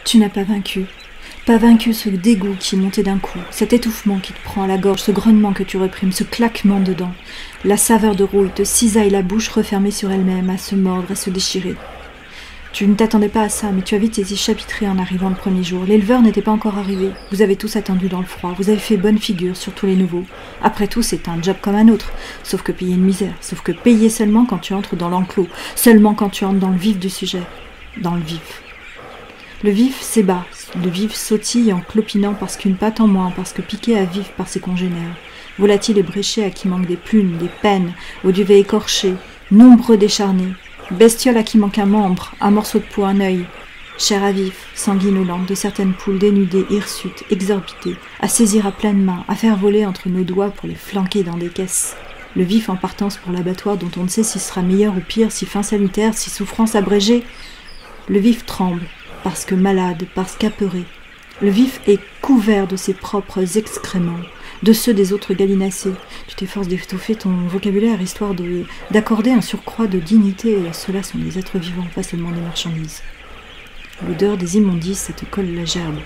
Tu n'as pas vaincu. Pas vaincu ce dégoût qui est monté d'un coup, cet étouffement qui te prend à la gorge, ce grognement que tu réprimes, ce claquement de dents. La saveur de rouille te cisaille la bouche refermée sur elle-même, à se mordre, à se déchirer. Tu ne t'attendais pas à ça, mais tu as vite été chapitré en arrivant le premier jour. L'éleveur n'était pas encore arrivé. Vous avez tous attendu dans le froid. Vous avez fait bonne figure, surtout les nouveaux. Après tout, c'est un job comme un autre. Sauf que payer une misère. Sauf que payer seulement quand tu entres dans l'enclos. Seulement quand tu entres dans le vif du sujet. Dans le vif. Le vif s'ébat. Le vif sautille en clopinant parce qu'une patte en moins, parce que piqué à vif par ses congénères. Volatile et bréché à qui manque des plumes, des peines, au duvet écorché, nombreux décharnés. Bestiole à qui manque un membre, un morceau de peau, un œil. Chair à vif, sanguinolente de certaines poules dénudées, hirsutes, exorbitées, à saisir à pleine main, à faire voler entre nos doigts pour les flanquer dans des caisses. Le vif en partance pour l'abattoir dont on ne sait s'il sera meilleur ou pire, si fin salutaire, si souffrance abrégée. Le vif tremble, parce que malade, parce qu'apeuré. Le vif est couvert de ses propres excréments, de ceux des autres gallinacés. Tu t'efforces d'étoffer ton vocabulaire, histoire d'accorder un surcroît de dignité, et ceux-là sont des êtres vivants, pas seulement des marchandises. L'odeur des immondices, ça te colle la gerbe.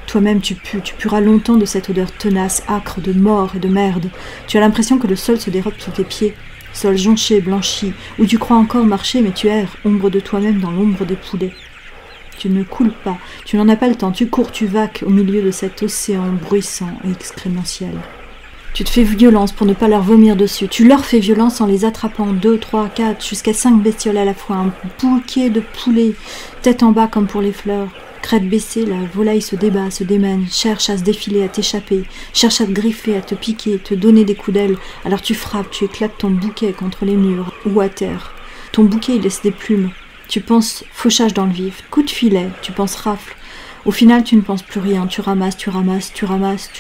Toi-même tu pueras longtemps de cette odeur tenace, âcre, de mort et de merde. Tu as l'impression que le sol se dérobe sous tes pieds, sol jonché, blanchi, où tu crois encore marcher, mais tu erres, ombre de toi-même dans l'ombre des poulets. Tu ne coules pas, tu n'en as pas le temps, tu cours, tu vaques au milieu de cet océan bruissant et excrémentiel. Tu te fais violence pour ne pas leur vomir dessus, tu leur fais violence en les attrapant 2, 3, 4, jusqu'à 5 bestioles à la fois, un bouquet de poulets, tête en bas comme pour les fleurs. Crête baissée, la volaille se débat, se démène, cherche à se défiler, à t'échapper, cherche à te griffer, à te piquer, te donner des coups d'aile, alors tu frappes, tu éclates ton bouquet contre les murs ou à terre. Ton bouquet, il laisse des plumes. Tu penses fauchage dans le vif, coup de filet, tu penses rafle. Au final, tu ne penses plus rien, tu ramasses, tu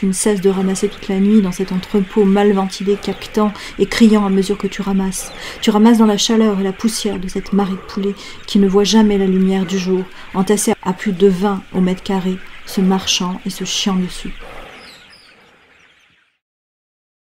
ne cesses de ramasser toute la nuit dans cet entrepôt mal ventilé, caquetant et criant à mesure que tu ramasses. Tu ramasses dans la chaleur et la poussière de cette marée de poulets qui ne voit jamais la lumière du jour, entassée à plus de 20 au mètre carré, se marchant et se chiant dessus.